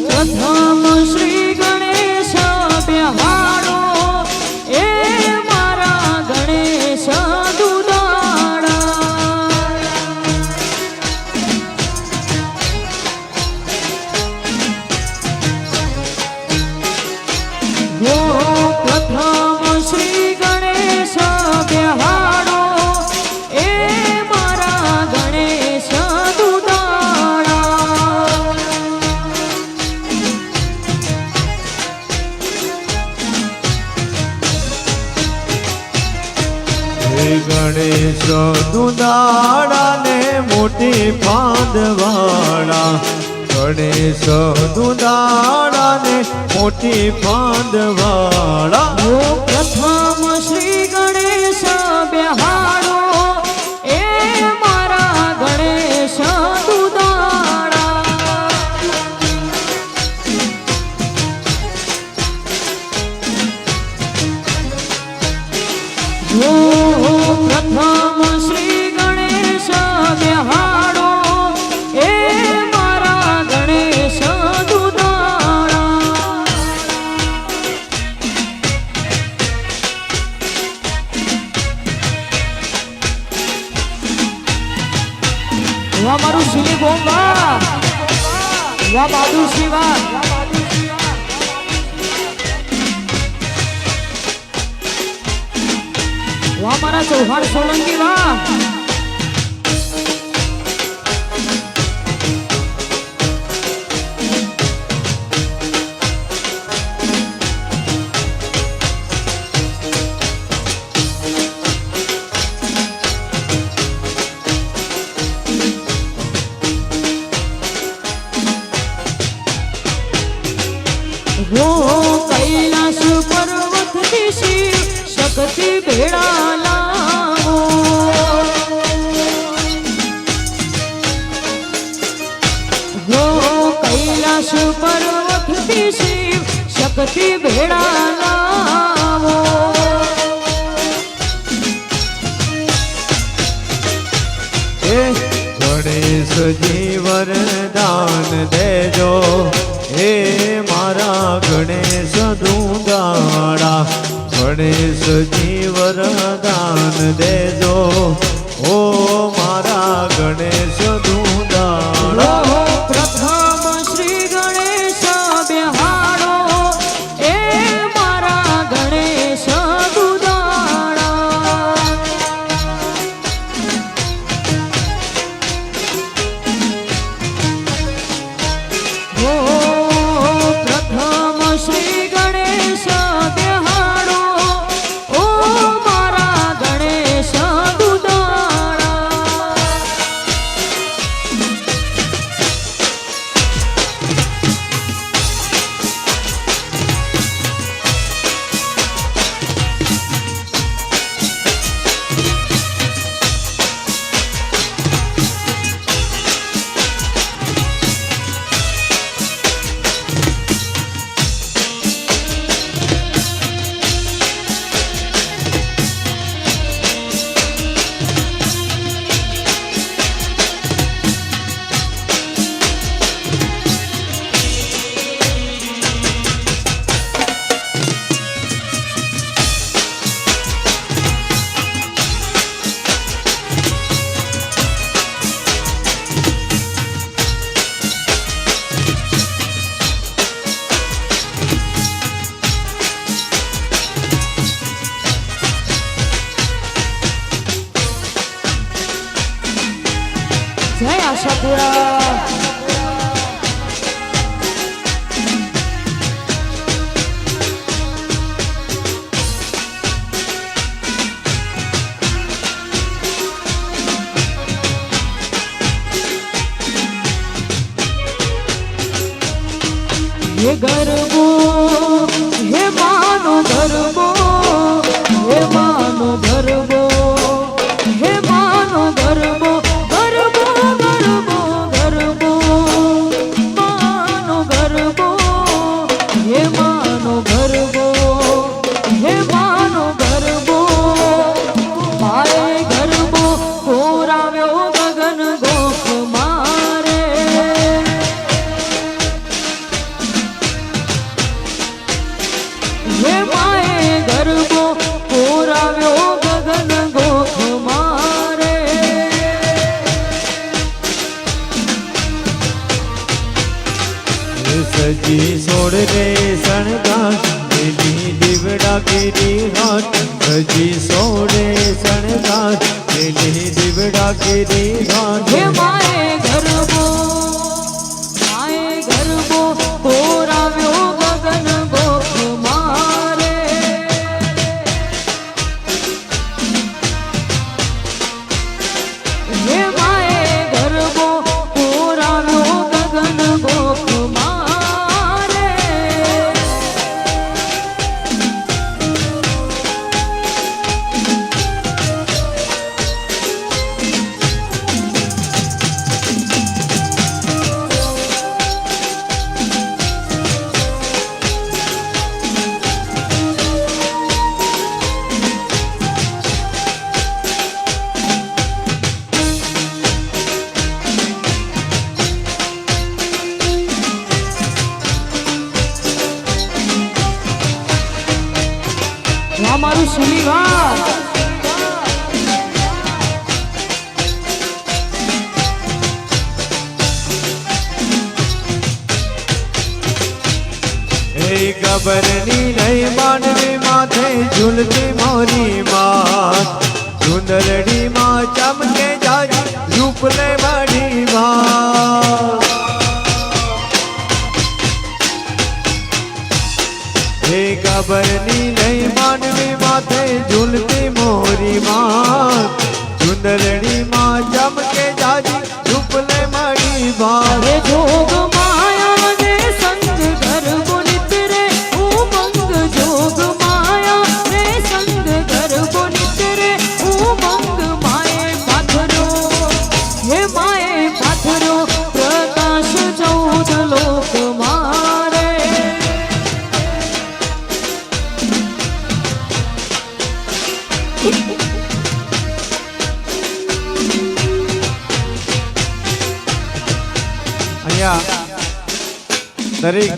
પ્રથમ શ્રી ગણેશ બેહાડો એ મારા ગણેશ દુદાળા પ્રથમ શ્રી ગણેશ બેહાડો એ મારા ગણેશ ગણેશ દુદાળા ને મોટી ફાંદવાળા ગણેશ દુદાળા ને મોટી ફાંદવાળા પ્રથમ શ્રી ગણેશ બેહાડો એ મારા ગણેશ દુદાળા પ્રથમ શ્રી ગણેશ બેહાડો એ મારા ગણેશ દુદાળા વાહ મારું શિલી ગોમ વાહ વાહ બાદુ શિવા વાહ મારા ચૌહાણ સોલંકી વાહ કૈલાસ પર્વત થી શક્તિ ભેળા લાવો કૈલાસ પર્વત થી શિવ શક્તિ ભેળા લાવો ગણેશજી વરદાન દેજો હે મારા ગણેશ દુદાળા ગણેશજી વરદાન દેજો ઓ મારા ગણેશ દુદાળા પ્રથમ શ્રી ગણેશ બેહાડો એ મારા ગણેશ દુદાળા પ્રથમ શ્રી ગણેશ બેહાડો ઓ મારા ગણેશ દુદાળા જય આશાપુરા હે ગરબો હે માનો ગરબો હે માનો ગરબો હે માનો ગરબો ગરબો ગરબો ગરબો માનો ગરબો હે માનો ગરબો હે માનો ગરબો મારે ગરબો કોરાવ્યો ગગન ગોખ મારે હે માએ ગરબો કોરાવ્યો ગગન ગોખ મારે સજી સોડ રે સણગાર લીલી દીવડા કેરી ઘાટ સજી સોડે સણગાર લીલી દીવડા કેરી ઘાટ હે માએ ગરબો કોરાવ્યો ગગન ગોખ મારે હે માએ ગરબો કોરાવ્યો ગગન ગોખ મારે આ મારું સુલીઘાટ એ ગબરની નહીં માનવી માથે ઝૂલતી મોરી માં સુંદરડી માં ચમકે જાજી રૂપલે બડી માં હે ગબરની નહીં માનવી માથે ઝૂલતી મોરી માં સુંદરડી માં ચમકે જાજી રૂપલે મળી માં અરે જોગ માયા ને સંગ ગરબો નિતરે ઉમંગ જોગ માયા ને સંગ ગરબો નિતરે ઉમંગ માએ પાથરો હે માએ પાથરો પ્રકાશ 14 લોક મારે અહીંયા દરેક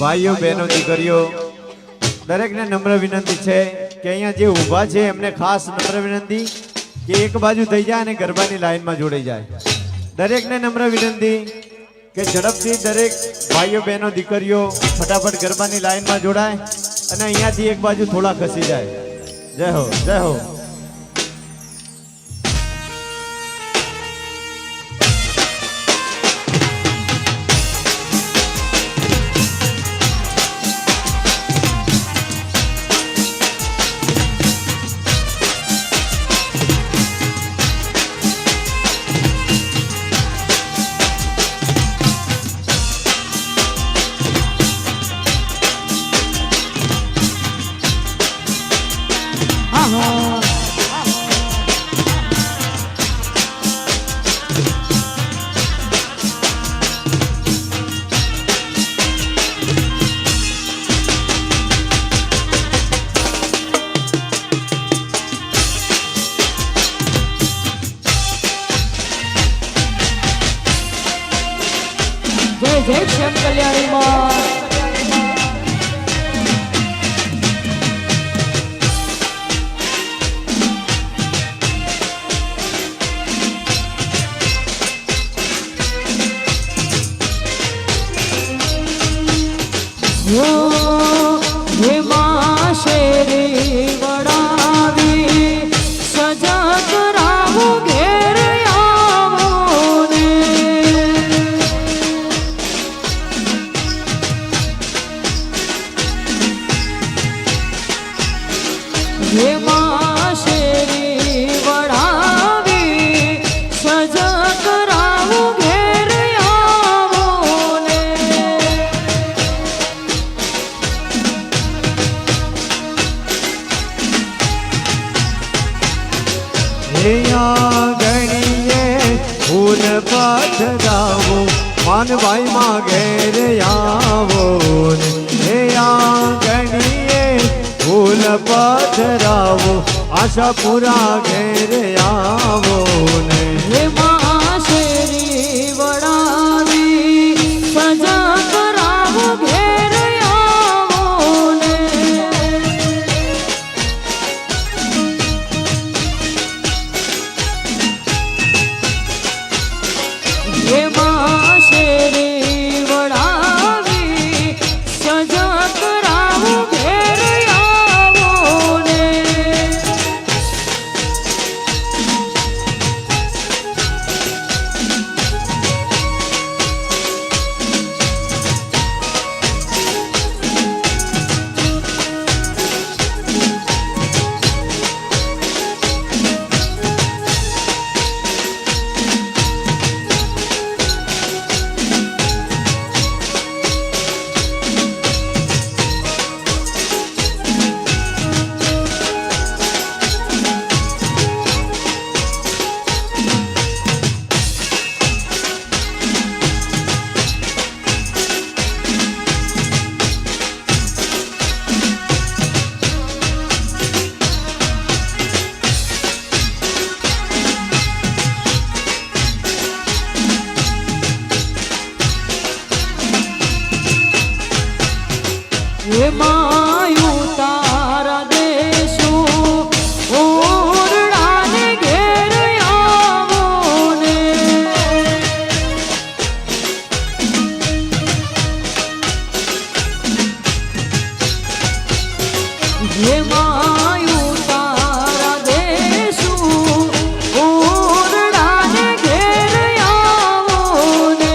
ભાઈઓ બહેનો દીકરીઓ દરેકને નમ્ર વિનંતી છે કે અહીંયા જે ઊભા છે એમને ખાસ નમ્ર વિનંતી કે એક બાજુ થઈ જાય અને ગરબાની લાઈનમાં જોડાઈ જાય. દરેકને નમ્ર વિનંતી કે ઝડપથી દરેક ભાઈઓ બહેનો દીકરીઓ ફટાફટ ગરબાની લાઈનમાં જોડાય અને અહીંયાથી એક બાજુ થોડા ખસી જાય. જય હો જય હો. જય જય શ્યામ કલ્યાણી માં હે માં શેરી વડાવી સજા કરાવું ઘેર આવો ને હે માં શેરી વડાવી સજા કરાવું ઘેર આવો ને ફૂલ પધરાવો માનભાઈ માં ઘેર આવો ને હે આંગણીએ ફૂલ પધરાવો આશાપુરા ઘેર આવો ને હે માં શેરી વડાવી સજા કરાવો ઘેર આવો ને હે માં શેરી વડાવી સજા કરાવો ઘેર આવો ને હે માયું તારા દેશો ઓરડાને ઘેર આવો ને હે માયું તારા દેશો ઓરડાને ઘેર આવો ને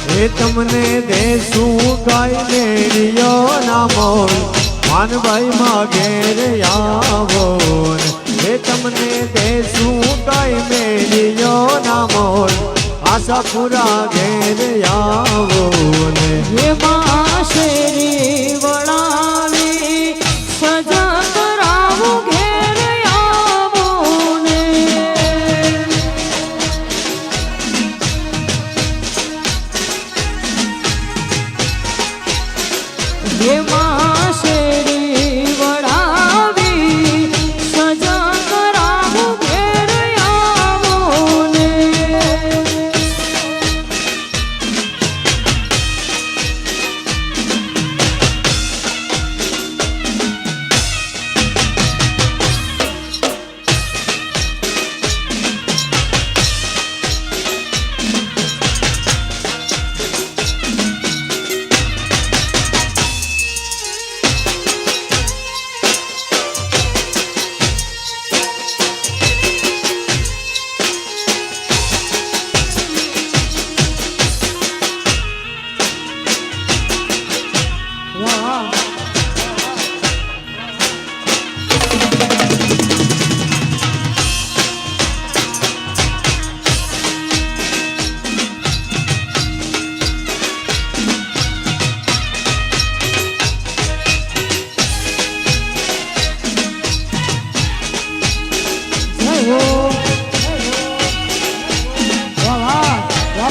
હે તમને દેશું ગાય મેળિયો ના મોલ માનભાઈ માં ઘેર આવો ને હે તમને દેશું ગાય મેળિયો ના મોલ આશાપુરા ઘેર આવો ને હે માં શેરી વડાવી સજા કરાવો ઘેર આવો ને હે માં શેરી વડાવી સજા કરાવો ઘેર આવો ને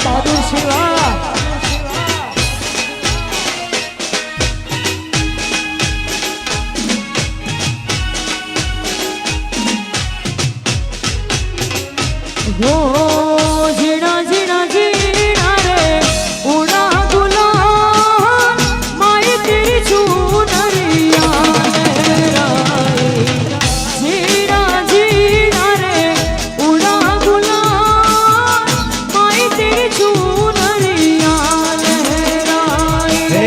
બહાદુર શિવા ઝીણા ઝીણા ઝીણા રે ઉડા ગુલાલ મારી તેરી ચૂનરિયા લહેરાઈ ઝીણા ઝીણા રે ઉડા ગુલાલ મારી તેરી ચૂનરિયા લહેરાઈ હે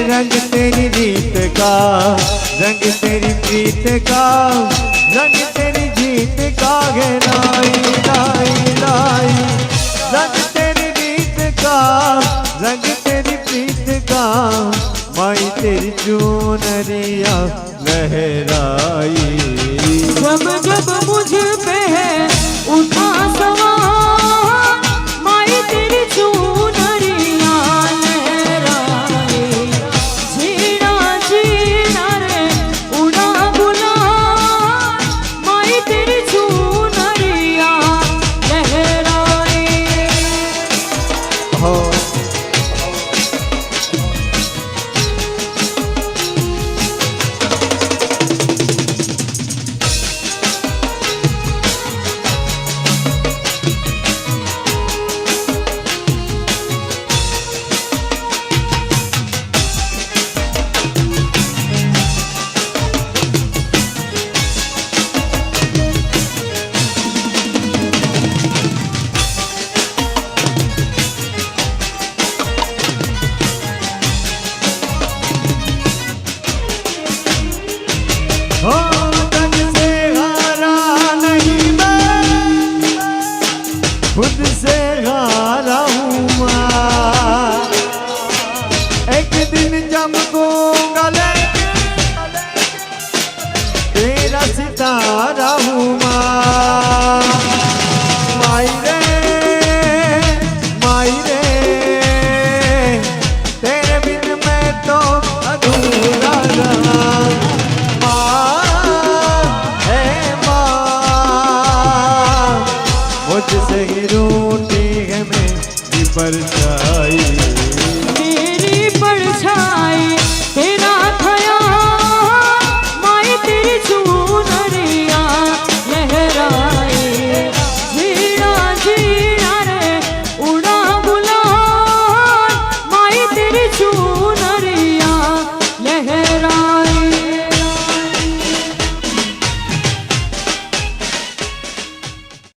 રંગ તેરી રીત का रंग तेरी प्रीत का रंग तेरी जीत का है लाई लाई लाई रंग तेरी रीत का रंग तेरी प्रीत का माई तेरी चूनरिया लहराई जब जब मुझ पे है उठा सवार माई तेरी चूनरिया लहराए झीना झीना તારા હું